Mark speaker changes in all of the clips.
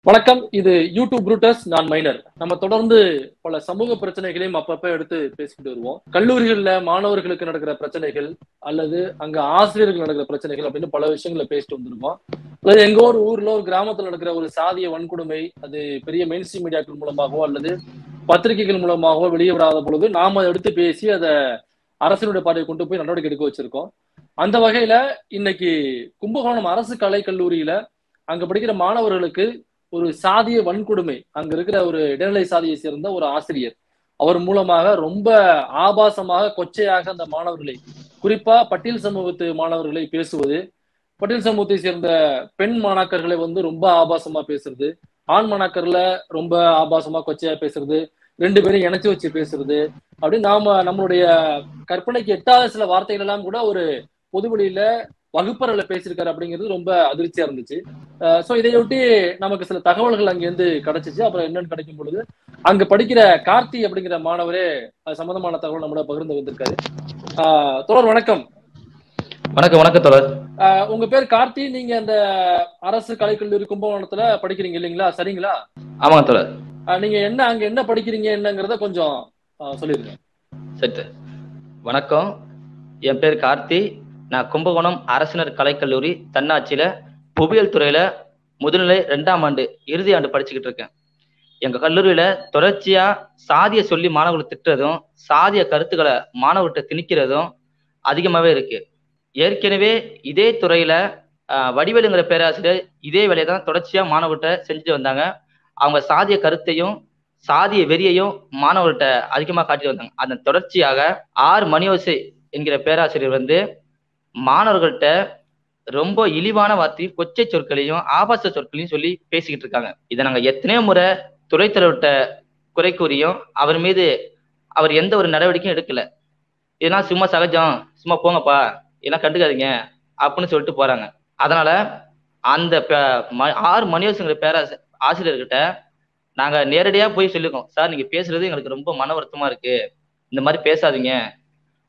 Speaker 1: வணக்கம். இது YouTube Brutus நான் மைனர். நம்ம தொடர்ந்து பல சமூக பிரச்சனைகளையும் அப்பப்ப எடுத்து பேசிக்கிட்டு வருவோம். கல்லூரிகள்ல மாணவர்களுக்கு நடக்கிற பிரச்சனைகள் அல்லது அங்க ஆசிரியர்களுக்கு நடக்கிற பிரச்சனைகள் அப்படின்னு பல விஷயங்களை பேசிட்டு வந்திருக்கோம். அதாவது எங்க ஒரு ஊர்ல ஒரு கிராமத்துல நடக்கிற ஒரு சாதிய வன்கொடுமை அது பெரிய மெயின்ஸ்ட்ரீம் மீடியாக்கள் மூலமாகவோ அல்லது பத்திரிகைகள் மூலமாகவோ வெளியே வராத பொழுது நாம அதை எடுத்து பேசி அதை அரசினுடைய பார்வையை கொண்டு போய் நடவடிக்கை எடுக்க வச்சிருக்கோம். அந்த வகையில இன்னைக்கு கும்பகோணம் அரசு கலைக் கல்லூரியில அங்க படிக்கிற மாணவர்களுக்கு ஒரு சாதிய வன்கொடுமை அங்க இருக்கிற ஒரு இடைநிலை சாதியை சேர்ந்த ஒரு ஆசிரியர் அவர் மூலமாக ரொம்ப ஆபாசமாக கொச்சையாக அந்த மாணவர்களை குறிப்பா பட்டியல் சமூகத்து மாணவர்களை பேசுவது, பட்டியல் சமூகத்தை சேர்ந்த பெண் மாணாக்கர்களை ரொம்ப ஆபாசமா பேசுறது, ஆண் மாணாக்கர்ல ரொம்ப ஆபாசமா கொச்சையா பேசுறது, ரெண்டு பேரும் இணைச்சு வச்சு பேசுறது அப்படின்னு நம்மளுடைய கற்பனைக்கு எட்டாத சில வார்த்தைகள் எல்லாம் கூட ஒரு பொதுவெளியில வகுப்பறையில பேசியிருக்காரு அப்படிங்கிறது ரொம்ப அதிர்ச்சியா இருந்துச்சு. சோ இதையொட்டி நமக்கு சில தகவல்கள் அங்கிருந்து கிடைச்சிச்சு. அப்புறம் என்னன்னு கிடைக்கும் பொழுது அங்க படிக்கிற கார்த்தி அப்படிங்கிற மாணவரே அது சம்பந்தமான தகவல் நம்மளோட பகிர்ந்து வந்திருக்காரு. தொடர் வணக்கம்.
Speaker 2: வணக்கம். வணக்கம் தொடர்.
Speaker 1: உங்க பேர் கார்த்தி, நீங்க அந்த அரசு கலைக்கல்லூரி கும்பகோணத்துல படிக்கிறீங்க இல்லைங்களா? சரிங்களா?
Speaker 2: ஆமாங்க தொடர்.
Speaker 1: நீங்க அங்க என்ன படிக்கிறீங்க என்னங்கிறத கொஞ்சம் சொல்லிருங்க.
Speaker 2: சரி, வணக்கம். என் பேர் கார்த்தி. நான் கும்பகோணம் அரசினர் கலைக்கல்லூரி தன்னாட்சியில புவியியல் துறையில முதுநிலை 2ஆம் ஆண்டு இறுதி ஆண்டு படிச்சுக்கிட்டு இருக்கேன். எங்க கல்லூரியில தொடர்ச்சியா சாதிய சொல்லி மாணவர்களை திட்டுறதும் சாதிய கருத்துக்களை மாணவர்கிட்ட திணிக்கிறதும் அதிகமாவே இருக்கு. ஏற்கனவே இதே துறையில வடிவேலுங்கிற பேராசிரியர் இதே வேலையை தான் தொடர்ச்சியா மாணவர்கிட்ட செஞ்சுட்டு வந்தாங்க. அவங்க சாதிய கருத்தையும் சாதிய வெறியையும் மாணவர்கிட்ட அதிகமா காட்டிட்டு வந்தாங்க. அதன் தொடர்ச்சியாக மணியோசை என்கிற பேராசிரியர் மாணவர்கள்ட்ட ரொம்ப இழிவான வார்த்தையும் கொச்சை சொற்களையும் ஆபாச சொற்களையும் சொல்லி பேசிக்கிட்டு இருக்காங்க. இதை நாங்க எத்தனையோ முறை துறைத்தலைவர்கிட்ட குறை கூறியும் அவர் எந்த ஒரு நடவடிக்கையும் எடுக்கல. இதெல்லாம் சும்மா சகஜம், சும்மா போங்கப்பா, இதெல்லாம் கண்டுக்காதீங்க அப்படின்னு சொல்லிட்டு போறாங்க. அதனால அந்த மணியோசுங்கிற ஆசிரியர்கிட்ட நாங்க நேரடியா போய் சொல்லிருக்கோம், சார் நீங்க பேசுறது எங்களுக்கு ரொம்ப மன வருத்தமா இருக்கு, இந்த மாதிரி பேசாதீங்க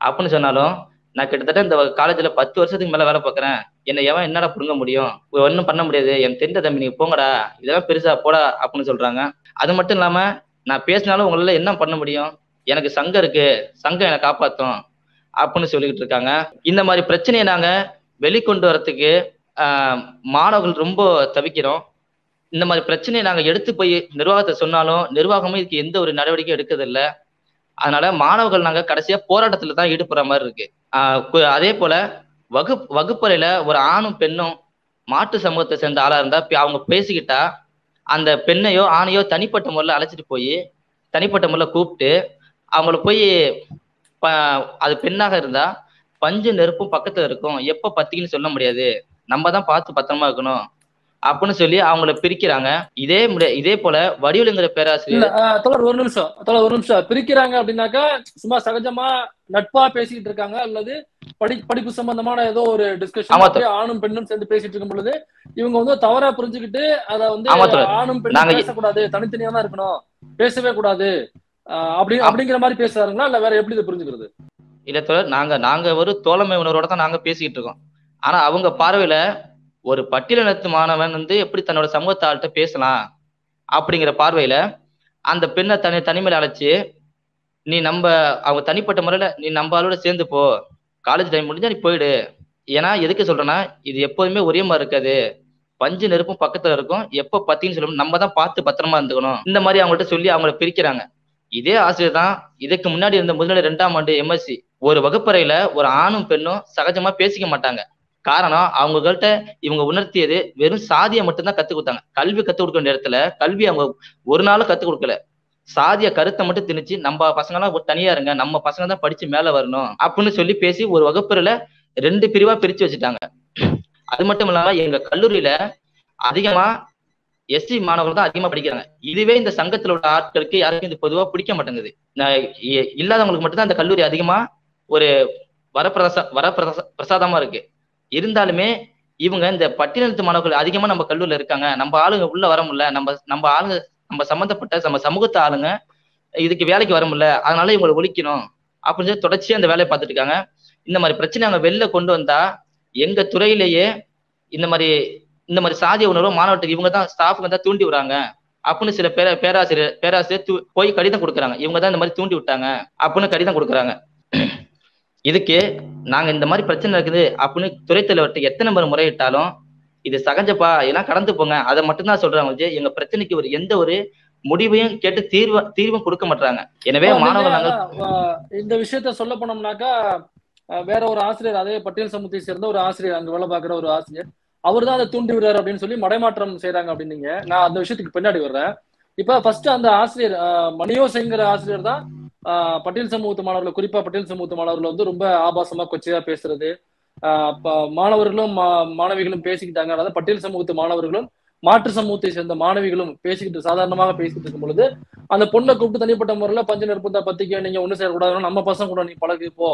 Speaker 2: அப்படின்னு சொன்னாலும், நான் கிட்டத்தட்ட இந்த காலேஜ்ல 10 வருஷத்துக்கு மேல வேலை பார்க்கறேன், என்னை எவன் என்னடா புடுங்க முடியும், ஒன்றும் பண்ண முடியாது, என் தெரிந்த தம்பி நீங்க போங்கடா, இதெல்லாம் பெருசா போடா அப்படின்னு சொல்றாங்க. அது மட்டும் இல்லாம நான் பேசினாலும் உங்களால என்ன பண்ண முடியும், எனக்கு சங்கம் இருக்கு, சங்கம் என்னை காப்பாத்தும் அப்படின்னு சொல்லிக்கிட்டு இருக்காங்க. இந்த மாதிரி பிரச்சனையை நாங்க வெளிக்கொண்டு வரத்துக்கு மாணவர்கள் ரொம்ப தவிக்கிறோம். இந்த மாதிரி பிரச்சனையை நாங்க எடுத்து போய் நிர்வாகத்தை சொன்னாலும் நிர்வாகமே இதுக்கு எந்த ஒரு நடவடிக்கையும் எடுக்கிறதில்ல. அதனால மாணவர்கள் நாங்க கடைசியா போராட்டத்துல தான் ஈடுபடுற மாதிரி இருக்கு. அதே போல வகுப்பறையில ஒரு ஆணும் பெண்ணும் மாட்டு சமூகத்தை சேர்ந்த ஆளா இருந்தா அவங்க பேசிக்கிட்டா அந்த பெண்ணையோ ஆணையோ தனிப்பட்ட முறையில அழைச்சிட்டு போய் தனிப்பட்ட முறையில கூப்பிட்டு அவங்கள போய் அது பெண்ணாக இருந்தா பஞ்சு நெருப்பும் பக்கத்துல இருக்கும், எப்ப பத்திக்குன்னு சொல்ல முடியாது, நம்ம தான் பார்த்து பத்திரமா இருக்கணும் அப்படின்னு சொல்லி அவங்கள பிரிக்கிறாங்க. இதே போல வடிவேலுங்கிற பேராசிரியர்
Speaker 1: ஒரு நிமிஷம் பிரிக்கிறாங்க அப்படின்னாக்கா சும்மா சகஜமா நட்பா பேசிட்டு இருக்காங்க அல்லது படிப்பு சம்பந்தமான ஏதோ ஒரு டிஸ்கஷன் ஆணும் பெண்ணும் சேர்ந்து பேசிட்டு இருக்கும் பொழுது இவங்க தவறா புரிஞ்சுக்கிட்டு அதை ஆணும் பெண்ணும் பேசக்கூடாது, தனித்தனியா தான் இருக்கணும், பேசவே கூடாது அப்படிங்கிற மாதிரி பேசுறாங்களா இல்ல வேற எப்படி இதை புரிஞ்சுக்கிறது?
Speaker 2: இல்ல தோழர், நாங்க ஒரு தோழமை உணர்வோட தான் நாங்க பேசிக்கிட்டு இருக்கோம். ஆனா அவங்க பார்வையில ஒரு பட்டியலினத்து மாணவன் எப்படி தன்னோட சமூகத்தாள்கிட்ட பேசலாம் அப்படிங்கிற பார்வையில அந்த பெண்ணை தனிமையில அழைச்சு நீ அவங்க தனிப்பட்ட முறையில நீ நம்ம ஆளோட சேர்ந்து போ, காலேஜ் டைம் முடிஞ்சா நீ போயிடு. ஏன்னா எதுக்கு சொல்றேன்னா, இது எப்போதுமே ஒரே மாதிரி இருக்காது, பஞ்சு நெருப்பும் பக்கத்துல இருக்கும், எப்ப பத்தின்னு சொல்லணும், நம்ம தான் பார்த்து பத்திரமா இருந்துக்கணும், இந்த மாதிரி அவங்கள்ட்ட சொல்லி அவங்கள பிரிக்கிறாங்க. இதே ஆசிரியர் தான் இதுக்கு முன்னாடி இருந்த முதுநிலை 2ஆம் ஆண்டு MSc ஒரு வகுப்பறையில ஒரு ஆணும் பெண்ணும் சகஜமா பேசிக்க மாட்டாங்க. காரணம், அவங்கள்ட்ட இவங்க உணர்த்தியது வெறும் சாதியை மட்டும்தான் கத்துக் கொடுத்தாங்க. கல்வி கத்துக் கொடுக்க வேண்டிய இடத்துல கல்வி அவங்க ஒரு நாளும் கத்துக் கொடுக்கல, சாதிய கருத்தை மட்டும் திணிச்சு நம்ம பசங்க எல்லாம் தனியா இருங்க, நம்ம பசங்க தான் படிச்சு மேல வரணும் அப்படின்னு சொல்லி பேசி ஒரு வகுப்பறையில 2 பிரிவா பிரிச்சு வச்சுட்டாங்க. அது மட்டும் இல்லாம எங்க கல்லூரியில அதிகமா SC மாணவர்கள் தான் அதிகமா படிக்கிறாங்க. இதுவே இந்த சங்கத்தில் உள்ள ஆட்களுக்கு யாருக்கும் இது பொதுவா பிடிக்க மாட்டேங்குது. இல்லாதவங்களுக்கு மட்டும்தான் இந்த கல்லூரி அதிகமா ஒரு வரப்பிரசாதமா இருக்கு. இருந்தாலுமே இவங்க இந்த பட்டியலினத்து மாணவர்கள் அதிகமா நம்ம கல்லூரியில இருக்காங்க, நம்ம ஆளுங்க உள்ள வர முடியல, நம்ம ஆளுங்க நம்ம சம்பந்தப்பட்ட நம்ம சமூகத்து ஆளுங்க இதுக்கு வேலைக்கு வர முடியல, அதனால இவங்களை ஒழிக்கணும் அப்படின்னு சொல்லி தொடர்ச்சியா அந்த வேலையை பார்த்துட்டு இருக்காங்க. இந்த மாதிரி பிரச்சனை அவங்க வெளில கொண்டு வந்தா எங்க துறையிலேயே இந்த மாதிரி இந்த மாதிரி சாதிய உணர்வு மாணவர்களுக்கு இவங்க தான் ஸ்டாஃபுங்க தான் தூண்டி விடுறாங்க அப்படின்னு சில பேராசிரியர் போய் கடிதம் கொடுக்குறாங்க. இவங்க தான் இந்த மாதிரி தூண்டி விட்டாங்க அப்படின்னு கடிதம் கொடுக்குறாங்க. இதுக்கு நாங்க இந்த மாதிரி பிரச்சனை இருக்குது அப்படின்னு துறை தலைவர்கிட்ட எத்தனை முறையிட்டாலும் இது சகஜப்பா எல்லாம் கடந்து போங்க அதை மட்டும்தான் சொல்றாங்க. எங்க பிரச்சனைக்கு எந்த ஒரு முடிவையும் கேட்டு தீர்வும் கொடுக்க மாட்டாங்க. எனவே மாணவர்கள்
Speaker 1: இந்த விஷயத்த சொல்ல போனோம்னாக்கா வேற ஒரு ஆசிரியர், அதே பட்டியல் சமூகத்தை சேர்ந்த ஒரு ஆசிரியர், அங்க வேலை பார்க்குற ஒரு ஆசிரியர், அவர் தான் அதை தூண்டி விடுறாரு அப்படின்னு சொல்லி மடைமாற்றம் செய்யறாங்க அப்படின்னீங்க. நான் அந்த விஷயத்துக்கு பின்னாடி வர்றேன். இப்ப ஃபர்ஸ்ட் அந்த ஆசிரியர் மணியோசைங்கிற ஆசிரியர் தான் பட்டியல் சமூகத்து மாணவர்கள், குறிப்பா பட்டியல் சமூகத்து மாணவர்கள் ரொம்ப ஆபாசமா கொச்சையா பேசுறது, மாணவர்களும் மாணவிகளும் பேசிக்கிட்டாங்க. அதாவது பட்டியல் சமூகத்து மாணவர்களும் மாற்று சமூகத்தை சேர்ந்த மாணவிகளும் சாதாரணமாக பேசிக்கிட்டு இருக்கும் பொழுது அந்த பொண்ணை கூப்பிட்டு தனிப்பட்ட முறையில பஞ்ச நிற்பந்தா பத்திக்க நீங்க ஒண்ணு சேரக்கூடாது, நம்ம பசங்க கூட நீ பழகு போ,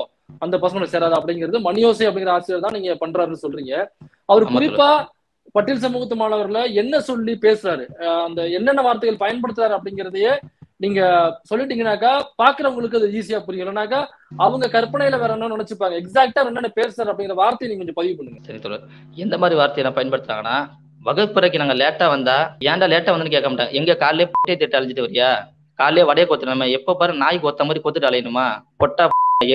Speaker 1: அந்த பசங்க சேராது அப்படிங்கிறது மணியோசை அப்படிங்கிற ஆசிரியர் தான் நீங்க பண்றாருன்னு சொல்றீங்க. அவர் குறிப்பா பட்டியல் சமூகத்து மாணவர்களை என்ன சொல்லி பேசுறாரு, அந்த என்னென்ன வார்த்தைகள் பயன்படுத்துறாரு அப்படிங்கிறதையே நீங்க சொல்லிட்டீங்கன்னாக்கா பாக்குறவங்களுக்கு அது ஈஸியா புரியும். இல்லைனாக்கா அவங்க கற்பனையில வேற என்ன நினைச்சுப்பாங்க. எக்ஸாக்டா என்னென்ன பேசுறாரு அப்படிங்கிற வார்த்தையை நீங்க கொஞ்சம் பதிவு பண்ணுங்க.
Speaker 2: சரி தொடர். எந்த மாதிரி வார்த்தையை நான் பயன்படுத்துறாங்கன்னா, வகுப்பறைக்கு நாங்க லேட்டா வந்தா ஏன்டா லேட்டா வந்து கேட்க மாட்டேன். எங்க காலையிலே பொட்டை திட்டு அழிஞ்சிட்டு வரியா, காலையிலே வடையை கொத்துறோம், எப்ப பாரு நாய் கொத்த மாதிரி கொத்துட்டு அலையணுமா, பொட்டா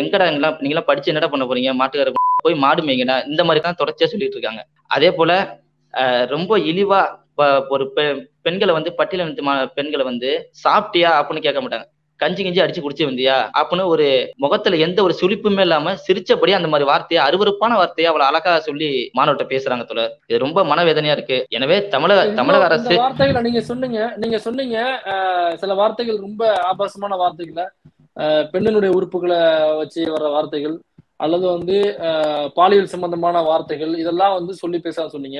Speaker 2: எங்கடா நீங்களாம் படிச்சு என்னடா பண்ண போறீங்க, மாட்டுக்கார போய் மாடு மேய்ங்கடா, இந்த மாதிரி தான் தொடர்ச்சியா சொல்லிட்டு இருக்காங்க. அதே போல ரொம்ப இழிவா ஒரு பெண்களை பட்டியலின பெண்களை சாப்பிட்டியா அப்படின்னு கேட்க மாட்டாங்க. கஞ்சி கிஞ்சி அடிச்சு குடிச்சு வந்தியா அப்படின்னு ஒரு முகத்துல எந்த ஒரு சுழிப்புமே இல்லாம சிரிச்சபடி அந்த மாதிரி வார்த்தையை, அருவருப்பான வார்த்தையை அவ்வளவு அழகா சொல்லி மாணவர்கிட்ட பேசுறாங்க தோழர். இது ரொம்ப மனவேதனையா இருக்கு. எனவே தமிழக அரசு
Speaker 1: வார்த்தைகளை நீங்க சொன்னீங்க சில வார்த்தைகள் ரொம்ப ஆபாசமான வார்த்தைகளை, பெண்ணினுடைய உறுப்புகளை வச்சு வர்ற வார்த்தைகள் அல்லது பாலியல் சம்பந்தமான வார்த்தைகள், இதெல்லாம் சொல்லி பேச சொன்னீங்க.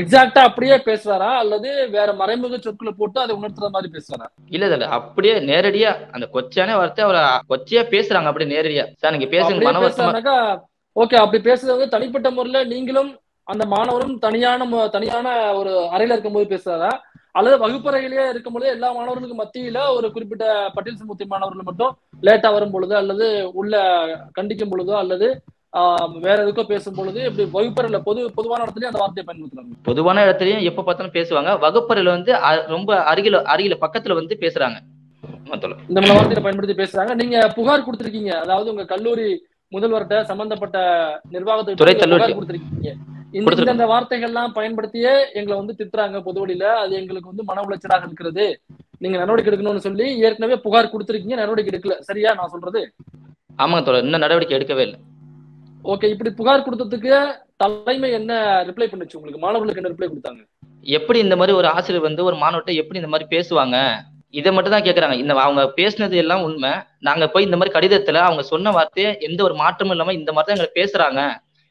Speaker 1: எக்ஸாக்டா அப்படியே பேசுறாரா அல்லது வேற மறைமுக சொற்களை போட்டு அதை உணர்த்துற மாதிரி பேசுறாரா?
Speaker 2: இல்ல அப்படியே நேரடியா அந்த கொச்சான வார்த்தை அவரை கொச்சையா பேசுறாங்க. அப்படியே நேரடியா சார் நீங்க பேசுங்க.
Speaker 1: ஓகே, அப்படி பேசுறது தனிப்பட்ட முறையில நீங்களும் அந்த மாணவரும் தனியான ஒரு அறையில இருக்கும்போது பேசுறாரா அல்லது வகுப்பறையிலேயே இருக்கும்போது எல்லா மாணவர்களுக்கும் மத்தியில ஒரு குறிப்பிட்ட பட்டியல் சமூக மாணவர்கள் மட்டும் லேட்டா வரும் பொழுது அல்லது உள்ள கண்டிக்கும் பொழுதோ அல்லது வேற எதுக்கோ பேசும் பொழுது இப்படி வகுப்பறையில பொதுவான இடத்துலயும் அந்த வார்த்தையை பயன்படுத்துறாங்க?
Speaker 2: பொதுவான இடத்துலயும் எப்ப பார்த்தாலும் பேசுவாங்க. வகுப்பறையில ரொம்ப அருகில பக்கத்துல பேசுறாங்க.
Speaker 1: இந்த மாதிரி வார்த்தையை பயன்படுத்தி பேசுறாங்க. நீங்க புகார் கொடுத்திருக்கீங்க, அதாவது உங்க கல்லூரி முதல்வர்கிட்ட சம்பந்தப்பட்ட நிர்வாகத்துறை புகார் கொடுத்திருக்கீங்க. இந்த வார்த்தைகள்லாம் பயன்படுத்தியே எங்களை திட்டுறாங்க பொதுவெளியில, அது எங்களுக்கு மன உளைச்சலாக இருக்கிறது, நீங்க நடவடிக்கை எடுக்கணும்னு சொல்லி ஏற்கனவே புகார் கொடுத்திருக்கீங்க, நடவடிக்கை எடுக்கல, சரியா நான் சொல்றது?
Speaker 2: ஆமாங்க தோழர், இன்னும் நடவடிக்கை எடுக்கவே இல்லை.
Speaker 1: ஓகே, இப்படி புகார் கொடுத்ததுக்கு தலைமை என்ன ரிப்ளை பண்ணுச்சு உங்களுக்கு? மாணவர்களுக்கு என்ன ரிப்ளை கொடுத்தாங்க?
Speaker 2: எப்படி இந்த மாதிரி ஒரு ஆசிரியர் ஒரு மாணவர்கிட்ட எப்படி இந்த மாதிரி பேசுவாங்க, இதை மட்டும் தான் கேட்கறாங்க. அவங்க பேசினது எல்லாம் உண்மை. நாங்க போய் இந்த மாதிரி கடிதத்துல அவங்க சொன்ன வார்த்தையை எந்த ஒரு மாற்றமும் இல்லாம இந்த மாதிரி தான் எங்களை பேசுறாங்க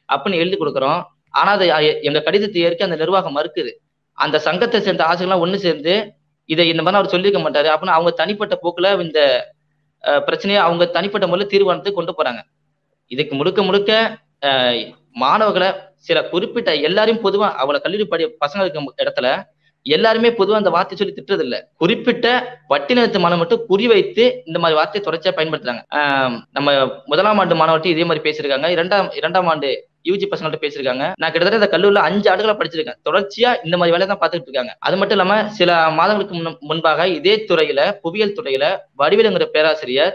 Speaker 2: அப்படின்னு எழுதி கொடுக்குறோம். ஆனா அதை எங்க கடிதத்தை ஏற்க அந்த நிர்வாகம் மறுக்குது. அந்த சங்கத்தை சேர்ந்த ஆசிரியர்லாம் ஒண்ணு சேர்ந்து இதை இந்த மாதிரி அவர் சொல்லியிருக்க மாட்டாரு அப்படின்னு அவங்க தனிப்பட்ட போக்குல இந்த பிரச்சனையை அவங்க தனிப்பட்ட முறையில் தீர்மானத்துக்கு கொண்டு போறாங்க. இதுக்கு முழுக்க மாணவர்களை சில குறிப்பிட்ட எல்லாரையும் பொதுவா அவளை கல்லூரி பசங்க இருக்க இடத்துல எல்லாருமே பொதுவா அந்த வார்த்தை சொல்லி திட்டுறது இல்ல. குறிப்பிட்ட பட்டியலினத்து மாணவ மட்டும் குறி வைத்து இந்த மாதிரி வார்த்தையை தொடர்ச்சியா பயன்படுத்துறாங்க. நம்ம முதலாம் ஆண்டு மாணவர்கிட்ட இதே மாதிரி பேசியிருக்காங்க. இரண்டாம் ஆண்டு யூஜி பசங்கள்ட்ட பேசியிருக்காங்க. நான் கிட்டத்தட்ட இந்த கல்லூரில 5 ஆண்டுகளா படிச்சிருக்கேன். தொடர்ச்சியா இந்த மாதிரி வேலையை தான் பார்த்துட்டு இருக்காங்க. அது மட்டும் இல்லாம சில மாதங்களுக்கு முன்பாக இதே துறையில புவியியல் துறையில வடிவேலுங்கிற பேராசிரியர்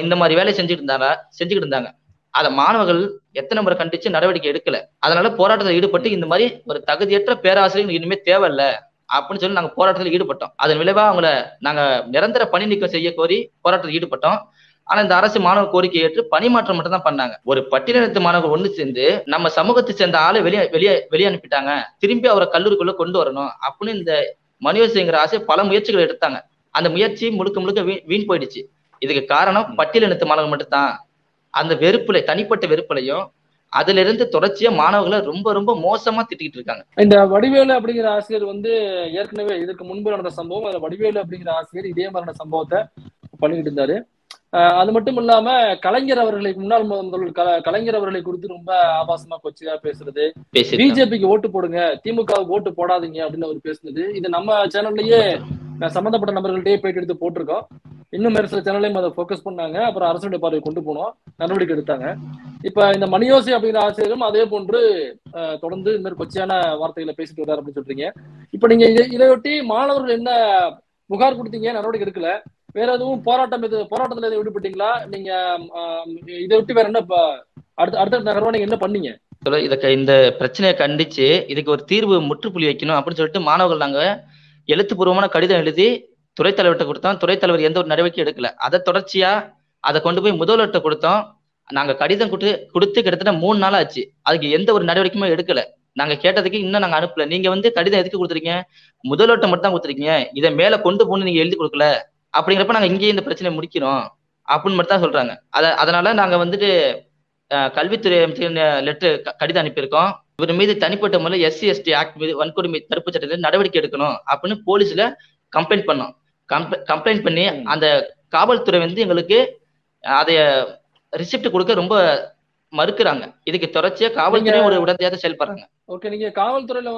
Speaker 2: இந்த மாதிரி வேலை செஞ்சுக்கிட்டு இருந்தாங்க. அத மாணவர்கள் எத்தனை முறை கண்டிச்சு நடவடிக்கை எடுக்கல. அதனால போராட்டத்தில் ஈடுபட்டு இந்த மாதிரி ஒரு தகுதியற்ற பேராசிரியர் இனிமே தேவையில்லை அப்படின்னு சொல்லி நாங்க போராட்டத்தில் ஈடுபட்டோம். அதன் விளைவா அவங்கள நாங்க நிரந்தர பணி நீக்கம் செய்ய கோரி போராட்டத்தில் ஈடுபட்டோம். ஆனா இந்த அரசு மாணவ கோரிக்கை ஏற்று பணி மாற்றம் மட்டும் தான் பண்ணாங்க. ஒரு பட்டியலினத்து மாணவர்கள் ஒண்ணு சேர்ந்து நம்ம சமூகத்தை சேர்ந்த ஆளை வெளியே அனுப்பிட்டாங்க, திரும்பி அவரை கல்லூரிக்குள்ள கொண்டு வரணும் அப்படின்னு இந்த மணியோசைங்கிற ஆசை பல முயற்சிகள் எடுத்தாங்க. அந்த முயற்சி முழுக்க வீண் போயிடுச்சு. இதுக்கு காரணம் பட்டியலினத்து மாணவர்கள் மட்டும்தான். அந்த தனிப்பட்ட வெறுப்புலையும் அதுல இருந்து தொடர்ச்சியா மாணவர்களை ரொம்ப மோசமா திட்டிக்கிட்டு இருக்காங்க.
Speaker 1: இந்த வடிவேலு அப்படிங்கிற ஆசிரியர் ஏற்கனவே இதுக்கு முன்பு நடந்த சம்பவம், அதுல வடிவேலு அப்படிங்கிற ஆசிரியர் இதே மாதிரியான சம்பவத்தை பண்ணிக்கிட்டு இருந்தாரு. அது மட்டும் இல்லாம கலைஞர் அவர்களை, முன்னாள் முதல்வர் கலைஞர் அவர்களை குறித்து ரொம்ப ஆபாசமா கொச்சையா பேசுறது, பிஜேபிக்கு ஓட்டு போடுங்க, திமுகவுக்கு ஓட்டு போடாதீங்க அப்படின்னு அவர் பேசுனது, இது நம்ம சேனல்லயே சம்பந்தப்பட்ட நபர்கள்ட்டயே போயிட்டு எடுத்து போட்டிருக்கோம். இன்னும் வேறு சில சேனல்லையும் அதை ஃபோக்கஸ் பண்ணாங்க. அப்புறம் அரசுடைய பார்வை கொண்டு போனோம், நடவடிக்கை எடுத்தாங்க. இப்ப இந்த மணியோசி அப்படிங்கிற ஆசிரியரும் அதே போன்று தொடர்ந்து இந்த மாதிரி கொச்சையான வார்த்தைகளை பேசிட்டு வர்றாரு அப்படின்னு சொல்றீங்க. இப்ப நீங்க இதையொட்டி மாணவர்கள் என்ன புகார் கொடுத்தீங்க, நடவடிக்கை எடுக்கல, வேற எதுவும் போராட்டத்துல எதுவும் ஈடுபட்டீங்களா? நீங்க இதையொட்டி வேற என்ன அடுத்த நகர்வா நீங்க என்ன பண்ணீங்க?
Speaker 2: இந்த பிரச்சனையை கண்டிச்சு இதுக்கு ஒரு தீர்வு முற்றுப்புள்ளி வைக்கணும் அப்படின்னு சொல்லிட்டு மாணவர்கள் நாங்க எழுத்துப்பூர்வமான கடிதம் எழுதி துறைத் தலைவர்கிட்ட கொடுத்தோம். துறைத் தலைவர் எந்த ஒரு நடவடிக்கை எடுக்கல. அதை தொடர்ச்சியா அதை கொண்டு போய் முதல்வர்கிட்ட கொடுத்தோம். நாங்க கடிதம் கொடுத்து கிட்டத்தட்ட 3 நாள் ஆச்சு. அதுக்கு எந்த ஒரு நடவடிக்கையுமே எடுக்கல. நாங்க கேட்டதுக்கு இன்னும் நாங்க அனுப்பல. நீங்க கடிதம் எதுக்கு கொடுத்துருக்கீங்க? முதல்வர்கிட்ட மட்டும் தான் கொடுத்துருக்கீங்க. இதை மேல கொண்டு போன்னு நீங்க எழுதி கொடுக்கல. அப்படிங்கிறப்ப நாங்க இங்கேயே இந்த பிரச்சனையை முடிக்கிறோம் அப்படின்னு மட்டும் தான் சொல்றாங்க. அதனால நாங்க கல்வித்துறை லெட்டர் கடிதம் அனுப்பியிருக்கோம். இவர் மீது தனிப்பட்ட முறையில் SC/ST ஆக்ட் மீது வன்கொடுமை தடுப்பு சட்டத்தில் நடவடிக்கை எடுக்கணும் அப்படின்னு போலீஸ்ல கம்ப்ளைண்ட் பண்ணோம். கம்ப்ளைண்ட் பண்ணி அந்த காவல்துறை எங்களுக்கு அதைய ரிசிப்ட் கொடுக்க ரொம்ப மறுக்கிறாங்க. இதுக்கு தொடர்ச்சியா காவல்துறை ஒரு உடனடியாக செயல்படுறாங்க.
Speaker 1: ஓகே, நீங்க காவல்துறையில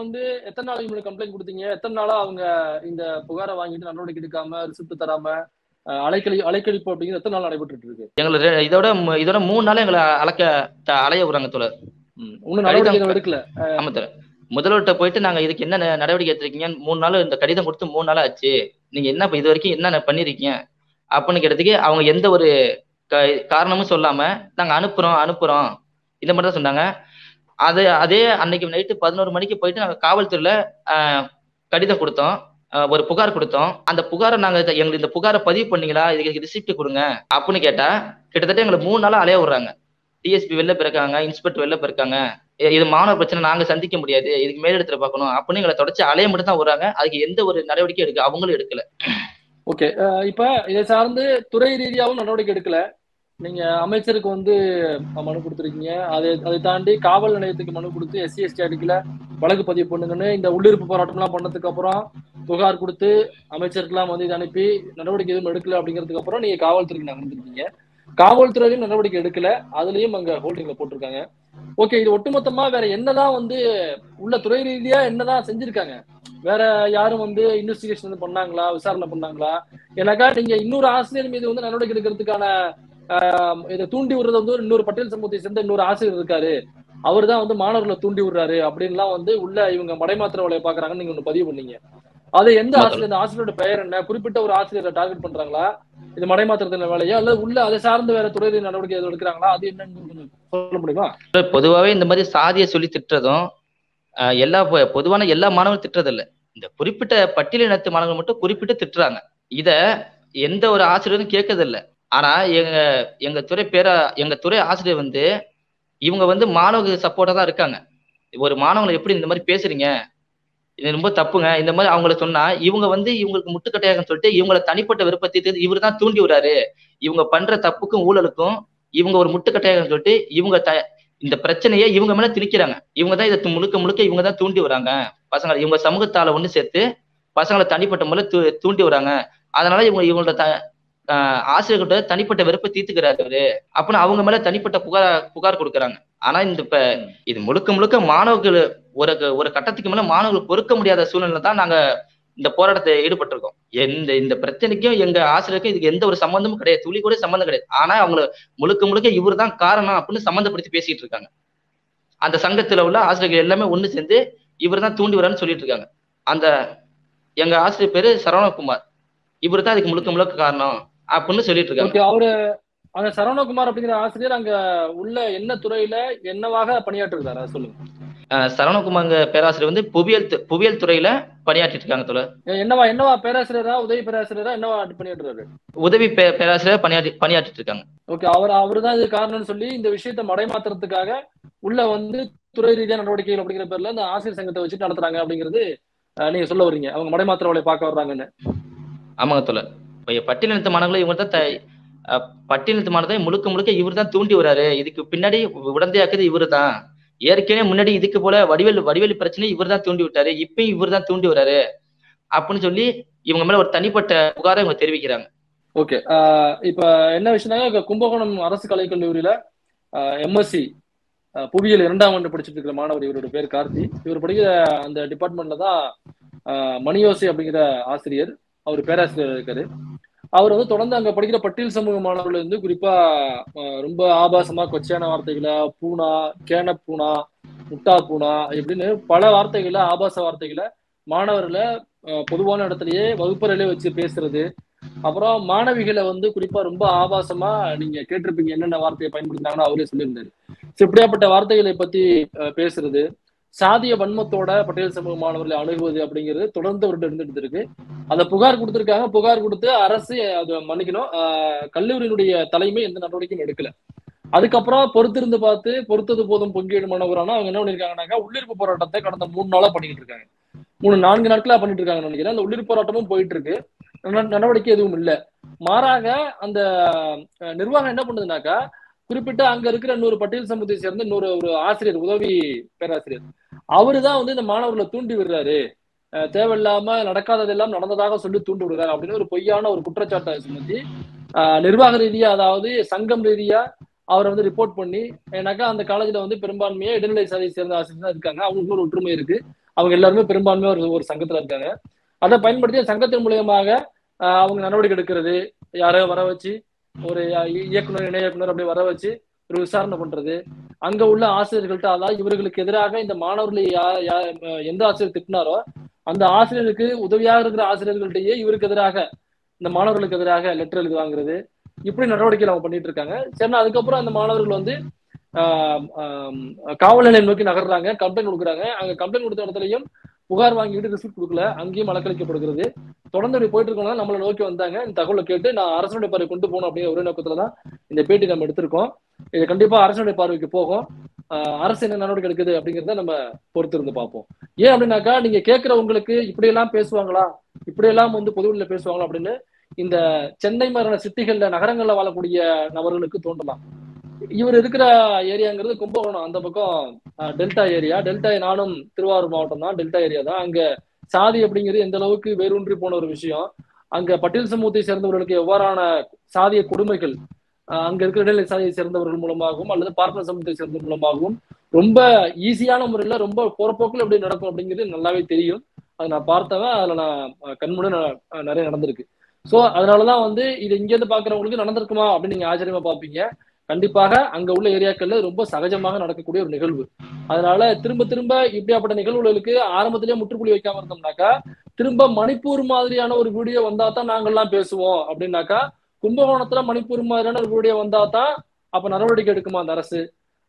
Speaker 1: எத்தனை நாளைக்கு முன்னாடி கம்ப்ளைண்ட் கொடுத்தீங்க? எத்தனை நாளா அவங்க இந்த புகாரை வாங்கிட்டு நடவடிக்கை எடுக்காம, ரிசிப்ட் தராம, அலைக்கழிப்பு அப்படிங்கிறது எத்தனை நாள் நடைபெற்று இருக்கு?
Speaker 2: எங்களுக்கு இதோட 3 நாள் எங்களை அலைய விடுறாங்க தோழர்.
Speaker 1: இன்னும் நடவடிக்கை எடுக்கல.
Speaker 2: ஆமா தோழர். முதல்வர்கிட்ட போயிட்டு நாங்க இதுக்கு என்ன நடவடிக்கை எடுத்திருக்கீங்க, 3 நாள் இந்த கடிதம் கொடுத்து 3 நாள் ஆச்சு, நீங்க என்ன இது வரைக்கும் என்ன பண்ணிருக்கீங்க அப்படின்னு கேட்டதுக்கு அவங்க எந்த ஒரு காரணமும் சொல்லாம நாங்க அனுப்புறோம் இந்த மாதிரி தான் சொன்னாங்க. அதே அன்னைக்கு நைட்டு 11 மணிக்கு போயிட்டு நாங்க காவல்துறையில கடிதம் கொடுத்தோம், ஒரு புகார் கொடுத்தோம். அந்த புகாரை எங்களுக்கு இந்த புகாரை பதிவு பண்ணீங்களா, இதுக்கு ரிசிப்ட் கொடுங்க அப்படின்னு கேட்டா கிட்டத்தட்ட எங்களுக்கு 3 நாளா அலைய விடுறாங்க. DSP வெளில போயிருக்காங்க, இன்ஸ்பெக்டர் வெளில போயிருக்காங்க, இது மாணவர் பிரச்சனை நாங்க சந்திக்க முடியாது, இதுக்கு மேலிடத்துல பார்க்கணும் அப்படின்னு எங்களை தொடர்ச்சி அலைய மட்டும் தான் விடுறாங்க. அதுக்கு எந்த ஒரு நடவடிக்கை அவங்களும் எடுக்கல.
Speaker 1: ஓகே, இப்ப இதை சார்ந்து துறை ரீதியாகவும் நடவடிக்கை எடுக்கல. நீங்க அமைச்சருக்கு மனு கொடுத்துருக்கீங்க. அதை தாண்டி காவல் நிலையத்துக்கு மனு கொடுத்து SC/ST அடிக்கல வழக்கு பதிவு பண்ணுங்கன்னு இந்த உள்ளிருப்பு போராட்டம் எல்லாம் பண்ணதுக்கு அப்புறம் புகார் கொடுத்து அமைச்சருக்கெல்லாம் இதை அனுப்பி நடவடிக்கை எதுவும் எடுக்கல அப்படிங்கிறதுக்கு அப்புறம் நீங்க காவல்துறைக்கு நகர்ந்துருக்கீங்க. காவல்துறையிலும் நடவடிக்கை எடுக்கல, அதுலயும் அங்க ஹோல்டிங்ல போட்டிருக்காங்க. ஓகே, இது ஒட்டுமொத்தமா வேற என்னதான் உள்ள துறை ரீதியா என்னதான் செஞ்சிருக்காங்க? வேற யாரும் இன்வெஸ்டிகேஷன் பண்ணாங்களா, விசாரணை பண்ணாங்களா? ஏன்னாக்கா நீங்க இன்னொரு ஆசிரியர் மீது நடவடிக்கை எடுக்கிறதுக்கான இதை தூண்டி விடுறது இன்னொரு பட்டியல் சமூகத்தை சேர்ந்த இன்னொரு ஆசிரியர் இருக்காரு, அவர் தான் மாணவர்களை தூண்டி விடுறாரு அப்படின்லாம் உள்ள இவங்க மடைமாத்திர வேலையை பாக்குறாங்கன்னு நீங்க ஒண்ணு பதிவு பண்ணீங்க. அது எந்த ஆசிரியர், அந்த ஆசிரியரோட பெயர் என்ன, குறிப்பிட்ட ஒரு ஆசிரியரை டார்கெட் பண்றாங்களா, இது மடைமாத்திரத்தின வேலையா, அல்லது உள்ள அதை சார்ந்து வேற துறை நடவடிக்கை எதுவும் எடுக்கிறாங்களா, அது என்னன்னு சொல்ல முடியுமா?
Speaker 2: பொதுவாகவே இந்த மாதிரி சாதியை சொல்லி திட்டுறதும் பொதுவான எல்லா மாணவர்களும் திட்டுறது இல்லை. இந்த குறிப்பிட்ட பட்டியலினத்து மாணவர்கள் மட்டும் குறிப்பிட்டு திட்டுறாங்க. இத எந்த ஒரு ஆசிரியரும் கேட்கறது இல்லை. ஆனா எங்க துறை ஆசிரியர் இவங்க மாணவர்களுக்கு சப்போர்ட்டா தான் இருக்காங்க. ஒரு மாணவங்களை எப்படி இந்த மாதிரி பேசுறீங்க, இது ரொம்ப தப்புங்க, இந்த மாதிரி அவங்களை சொன்னா இவங்க இவங்களுக்கு முட்டுக்கட்டையாக சொல்லிட்டு இவங்களை தனிப்பட்ட விருப்பத்தை இவரு தான் தூண்டி விடுறாரு, இவங்க பண்ற தப்புக்கும் ஊழலுக்கும் இவங்க ஒரு முட்டுக்கட்டையாக சொல்லிட்டு இந்த பிரச்சனையை இவங்க மேல திணிக்கிறாங்க. இவங்க தான் இதை முழுக்க இவங்க தான் தூண்டி வராங்க பசங்களை, இவங்க சமூகத்தால ஒண்ணு சேர்த்து பசங்களை தனிப்பட்ட முறையில் தூண்டி வராங்க. அதனால இவங்களோட ஆசிரியர்கிட்ட தனிப்பட்ட வெறுப்பை தீர்த்துக்கிறாரு அவரு அப்படின்னு அவங்க மேல தனிப்பட்ட புகார் கொடுக்குறாங்க. ஆனா இது முழுக்க மாணவர்கள் ஒரு கட்டத்துக்கு மேல மாணவர்கள் பொறுக்க முடியாத சூழ்நிலை தான் நாங்க இந்த போராட்டத்தை ஈடுபட்டிருக்கோம். இந்த பிரச்சனைக்கும் எங்க ஆசிரியருக்கும் இதுக்கு எந்த ஒரு சம்பந்தமும் கிடையாது, துளி கூட சம்பந்தம் கிடையாது. ஆனா அவங்களை முழுக்க இவரு தான் காரணம் அப்படின்னு சம்மந்தப்படுத்தி பேசிட்டு இருக்காங்க. அந்த சங்கத்துல உள்ள ஆசிரியர்கள் எல்லாமே ஒண்ணு சேர்ந்து இவர் தான் தூண்டி வரான்னு சொல்லிட்டு இருக்காங்க. எங்க ஆசிரியர் பேரு சரவணகுமார், இவரு தான் அதுக்கு முழுக்க காரணம் அப்படின்னு சொல்லிட்டு இருக்காங்க.
Speaker 1: அந்த சரவணகுமார் அப்படிங்கிற ஆசிரியர் அங்க உள்ள என்ன துறையில என்னவாக பணியாற்றுறாரா சொல்லுங்க.
Speaker 2: சரவணகுமார் பேராசிரியர் புவியியல் துறையில பணியாற்றிட்டு இருக்காங்க தோழர்.
Speaker 1: என்னவா பேராசிரியரா, உதவி பேராசிரியரா, என்னவா பணியாற்றுறாரு?
Speaker 2: உதவி பேராசிரியர் பணியாற்றிட்டு இருக்காங்க.
Speaker 1: ஓகே, அவருதான் இது காரணம்னு சொல்லி இந்த விஷயத்தை மடைமாத்துறதுக்காக உள்ள துறை ரீதியா நடவடிக்கைகள் அப்படிங்கிற பேர்ல இந்த ஆசிரியர் சங்கத்தை வச்சுட்டு நடத்துறாங்க அப்படிங்கிறது நீங்க சொல்ல வர்றீங்க. அவங்க மடைமாத்திர வேலையை பார்க்க வர்றாங்கன்னு.
Speaker 2: ஆமாங்க தோழர். பட்டியலினத்து மாணவர்களை இவங்க தான் பட்டியலினத்து மாணவர்களை முழுக்க இவர் தான் தூண்டி வராரு, இதுக்கு பின்னாடி உடந்தையாக்குது இவரு தான். ஏற்கனவே முன்னாடி இதுக்கு போல வடிவேலு பிரச்சனை இவர் தான் தூண்டி விட்டாரு, இப்பயும் இவர் தான் தூண்டி வராரு அப்படின்னு சொல்லி இவங்க மேல ஒரு தனிப்பட்ட புகாரை இவங்க தெரிவிக்கிறாங்க.
Speaker 1: ஓகே, இப்ப என்ன விஷயம்னா கும்பகோணம் அரசு கலைக்கல்லூரியில MSc புவியியல் 2ஆம் ஆண்டு படிச்சுட்டு இருக்கிற மாணவர், இவரோட பேர் கார்த்தி. இவர் படிக்கிற அந்த டிபார்ட்மெண்ட்ல தான் மணியோசி அப்படிங்கிற ஆசிரியர், அவர் பேராசிரியர் இருக்காரு. அவர் வந்து தொடர்ந்து அங்க படிக்கிற பட்டியல் சமூக மாணவர்கள் வந்து குறிப்பா ரொம்ப ஆபாசமா கொச்சையான வார்த்தைகளை பூனா, கேன பூனா, முட்டா பூனா இப்படின்னு பல வார்த்தைகளை, ஆபாச வார்த்தைகளை மாணவர்களை பொதுவான இடத்துலயே வகுப்பறையிலே வச்சு பேசுறது. அப்புறம் மாணவிகளை வந்து குறிப்பா ரொம்ப ஆபாசமா, நீங்க கேட்டிருப்பீங்க என்னென்ன வார்த்தையை பயன்படுத்தினாங்கன்னு அவரே சொல்லியிருந்தாரு. இப்படியாப்பட்ட வார்த்தைகளை பத்தி பேசுறது, சாதிய வன்மத்தோட பட்டியல் சமூக மாணவர்களை அணுகுவது அப்படிங்கிறது தொடர்ந்து அவர்கிட்ட இருந்துட்டு இருக்கு. அதை புகார் கொடுத்திருக்காங்க. புகார் கொடுத்து அரசு அதை மன்னிக்கணும், கல்லூரியினுடைய தலைமை எந்த நடவடிக்கையும் எடுக்கல. அதுக்கப்புறம் பொறுத்திருந்து பார்த்து பொறுத்தது போதும் பொங்கிடும் மனோகரானா அவங்க என்ன பண்ணிருக்காங்கன்னாக்கா உள்ளிருப்பு போராட்டத்தை கடந்த 3 நாளா பண்ணிட்டு இருக்காங்க. 4 நாட்களா பண்ணிட்டு இருக்காங்கன்னு நினைக்கிறேன். அந்த உள்ளிருப்பு போராட்டமும் போயிட்டு இருக்கு. நடவடிக்கை எதுவும் இல்லை. மாறாக அந்த நிர்வாகம் என்ன பண்ணுதுனாக்கா, குறிப்பிட்ட அங்க இருக்கிற இன்னொரு பட்டியல் சமூகத்தை சேர்ந்த இன்னொரு ஒரு ஆசிரியர், உதவி பேராசிரியர், அவருதான் வந்து இந்த மாணவர்களை தூண்டி விடுறாரு, தேவையில்லாம நடக்காததெல்லாம் நடந்ததாக சொல்லி தூண்டி விடுறாரு அப்படின்னு ஒரு பொய்யான ஒரு குற்றச்சாட்டை சுமத்தி நிர்வாக ரீதியா, அதாவது சங்கம் ரீதியா அவரை வந்து ரிப்போர்ட் பண்ணி, ஏன்னாக்கா அந்த காலேஜ்ல வந்து பெரும்பான்மையா இடைநிலை சாதியை சேர்ந்த ஆசிரியர் தான் இருக்காங்க. அவங்களுக்கு ஒரு ஒற்றுமை இருக்கு. அவங்க எல்லாருமே பெரும்பான்மையா ஒரு சங்கத்துல இருக்காங்க. அதை பயன்படுத்தி சங்கத்தின் மூலியமாக அவங்க நடவடிக்கை எடுக்கிறது, யாரையோ வர வச்சு ஒரு இயக்குனர், இணை இயக்குனர் அப்படி வர வச்சு ஒரு விசாரணை பண்றது, அங்க உள்ள ஆசிரியர்கள்ட்ட, அதாவது இவர்களுக்கு எதிராக இந்த மாணவர்களை எந்த ஆசிரியர் திட்டினாரோ அந்த ஆசிரியருக்கு உதவியாக இருக்கிற ஆசிரியர்கள்ட்டயே இவருக்கு எதிராக, இந்த மாணவர்களுக்கு எதிராக லெட்டர் எழுதி வாங்குறது, இப்படி நடவடிக்கைகள் அவங்க பண்ணிட்டு இருக்காங்க. சரினா அதுக்கப்புறம் அந்த மாணவர்கள் வந்து காவல் நிலையம் நோக்கி நகர்றாங்க, கம்ப்ளைண்ட் கொடுக்குறாங்க. அங்க கம்ப்ளைண்ட் கொடுத்த இடத்துலயும் புகார் வாங்கிட்டு ரிசிப்ட் கொடுக்கல, அங்கேயும் அலக்களிக்கப்படுகிறது. தொடர்ந்து இப்படி போயிட்டு இருக்கோம்னா நம்மளை நோக்கி வந்தாங்க. இந்த தகவலை கேட்டு நான் அரசனுடைய பார்வை கொண்டு போகணும் அப்படிங்கிற ஒரே நோக்கத்துலதான் இந்த பேட்டி நம்ம எடுத்திருக்கோம். இது கண்டிப்பா அரசனுடைய பார்வைக்கு போகும். அரசு என்ன நடவடிக்கை எடுக்குது அப்படிங்கிறத நம்ம பொறுத்து இருந்து பார்ப்போம். ஏன் அப்படின்னாக்கா, நீங்க கேட்கிறவங்களுக்கு இப்படி எல்லாம் பேசுவாங்களா, இப்படி எல்லாம் வந்து பொதுவெளியில பேசுவாங்களா அப்படின்னு இந்த சென்னை மாதிரியான சிட்டிகள்ல, நகரங்கள்ல வாழக்கூடிய நபர்களுக்கு தோன்றலாம். இவர் இருக்கிற ஏரியாங்கிறது கும்பகோணம், அந்த பக்கம் டெல்டா ஏரியா. டெல்டா, நானும் திருவாரூர் மாவட்டம் தான், டெல்டா ஏரியா தான். அங்க சாதி அப்படிங்கிறது எந்த அளவுக்கு வேரூன்றி போன ஒரு விஷயம். அங்க பட்டியல் சமூகத்தை சேர்ந்தவர்களுக்கு எவ்வாறான சாதிய கொடுமைகள் அங்க இருக்கிற இடைநிலை சாதியை சேர்ந்தவர்கள் மூலமாகவும் அல்லது பார்ப்பன சமூகத்தை சேர்ந்தவர்கள் மூலமாகவும் ரொம்ப ஈஸியான முறையில ரொம்ப போறப்போக்கில் எப்படி நடக்கும் அப்படிங்கிறது நல்லாவே தெரியும். அதை நான் பார்த்தவன், அதுல நான் கண்முறை நிறைய நடந்திருக்கு. சோ அதனாலதான் வந்து இது இங்க இருந்து பாக்குறவங்களுக்கு நடந்திருக்குமா அப்படின்னு நீங்க ஆச்சரியமா பாப்பீங்க. கண்டிப்பாக அங்க உள்ள ஏரியாக்கள்ல ரொம்ப சகஜமாக நடக்கக்கூடிய ஒரு நிகழ்வு. அதனால திரும்ப திரும்ப இப்படியாப்பட்ட நிகழ்வுகளுக்கு ஆரம்பத்திலேயே முற்றுப்புள்ளி வைக்காம இருந்தோம்னாக்கா, திரும்ப மணிப்பூர் மாதிரியான ஒரு வீடியோ வந்தா தான் நாங்கள்லாம் பேசுவோம் அப்படின்னாக்கா, கும்பகோணத்துல மணிப்பூர் மாதிரியான ஒரு வீடியோ வந்தா தான் அப்ப நடவடிக்கை எடுக்குமா அந்த அரசு,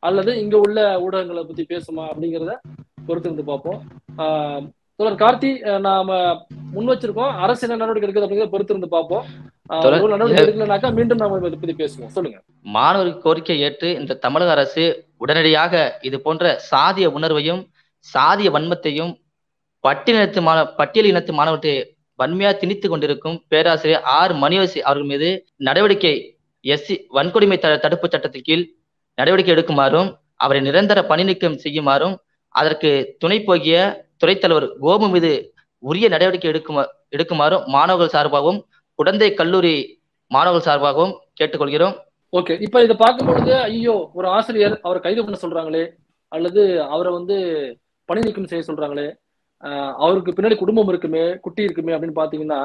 Speaker 1: அல்லது இங்க உள்ள ஊடகங்களை பத்தி பேசுமா அப்படிங்கிறத பொறுத்து இருந்து பார்ப்போம். தோழர் கார்த்தி, நாம முன் வச்சிருக்கோம், அரசு என்ன நடவடிக்கை எடுக்குது அப்படிங்கிறத பொறுத்து இருந்து பார்ப்போம். நடவடிக்கை எடுக்கலனாக்கா மீண்டும் நாம இதை பத்தி பேசுவோம். சொல்லுங்க.
Speaker 2: மாணவர் கோரிக்கை ஏற்று இந்த தமிழக அரசு உடனடியாக இது போன்ற சாதிய உணர்வையும் சாதிய வன்மத்தையும் பட்டியல் இனத்து மாணவர்களை வன்மையா திணித்து கொண்டிருக்கும் பேராசிரியர் ஆர் மணிவசி அவர்கள் மீது நடவடிக்கை வன்கொடுமை தடுப்பு சட்டத்தின் கீழ் நடவடிக்கை எடுக்குமாறும், அவரை நிரந்தர பணி நீக்கம் செய்யுமாறும், அதற்கு துணை போகிய துறைத்தலைவர் கோபு மீது உரிய நடவடிக்கை எடுக்குமாறும் மாணவர்கள் சார்பாகவும் குடந்தை கல்லூரி மாணவர்கள் சார்பாகவும் கேட்டுக்கொள்கிறோம்.
Speaker 1: ஓகே, இப்ப இதை பார்க்கும் பொழுது ஐயோ ஒரு ஆசிரியர் அவரை கைது பண்ண சொல்றாங்களே, அல்லது அவரை வந்து பணி நீக்கம் செய்ய சொல்றாங்களே, அவருக்கு பின்னாடி குடும்பம் இருக்குமே, குட்டி இருக்குமே அப்படின்னு பாத்தீங்கன்னா,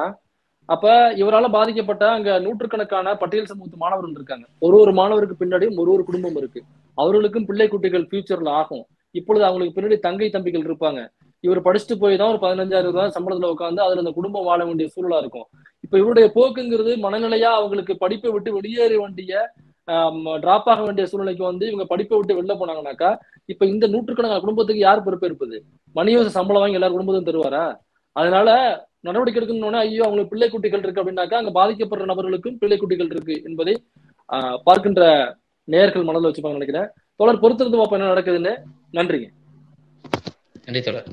Speaker 1: அப்ப இவரால் பாதிக்கப்பட்ட அங்க நூற்றுக்கணக்கான பட்டியல் சமூகத்து மாணவர்கள் இருக்காங்க. ஒரு மாணவருக்கு பின்னாடியும் ஒரு குடும்பம் இருக்கு. அவர்களுக்கும் பிள்ளை குட்டிகள் ஃபியூச்சர்ல ஆகும். இப்பொழுது அவங்களுக்கு பின்னாடி தங்கை தம்பிகள் இருப்பாங்க. இவர் படிச்சுட்டு போய் தான் ஒரு 15,000 சம்பளத்துல உட்காந்து அதுல அந்த குடும்பம் வாழ வேண்டிய சூழலா இருக்கும். இப்ப இவருடைய போக்குங்கிறது மனநிலையா அவங்களுக்கு படிப்பை விட்டு வெளியேற வேண்டிய, டிராப் ஆக வேண்டிய சூழ்நிலைக்கு வந்து இவங்க படிப்பை விட்டு வெளில போனாங்கன்னாக்கா, இப்ப இந்த நூற்றுக்கணக்கான குடும்பத்துக்கு யார் பொறுப்பேற்பது? மணியோச சம்பளம் வாங்கி எல்லாரும் குடும்பத்தையும் தருவாரா? அதனால நடவடிக்கை எடுக்கணும்னா, ஐயோ அவங்களுக்கு பிள்ளை குட்டிகள் இருக்கு அப்படின்னாக்கா, அங்க பாதிக்கப்படுற நபர்களுக்கும் பிள்ளை குட்டிகள் இருக்கு என்பதை பார்க்கின்ற நேயர்கள் மனதில் வச்சுப்பாங்க நினைக்கிறேன். தொடர் பொறுத்திருந்து பார்ப்போம் என்ன நடக்குதுன்னு. நன்றிங்க.
Speaker 2: நன்றி தொடர்.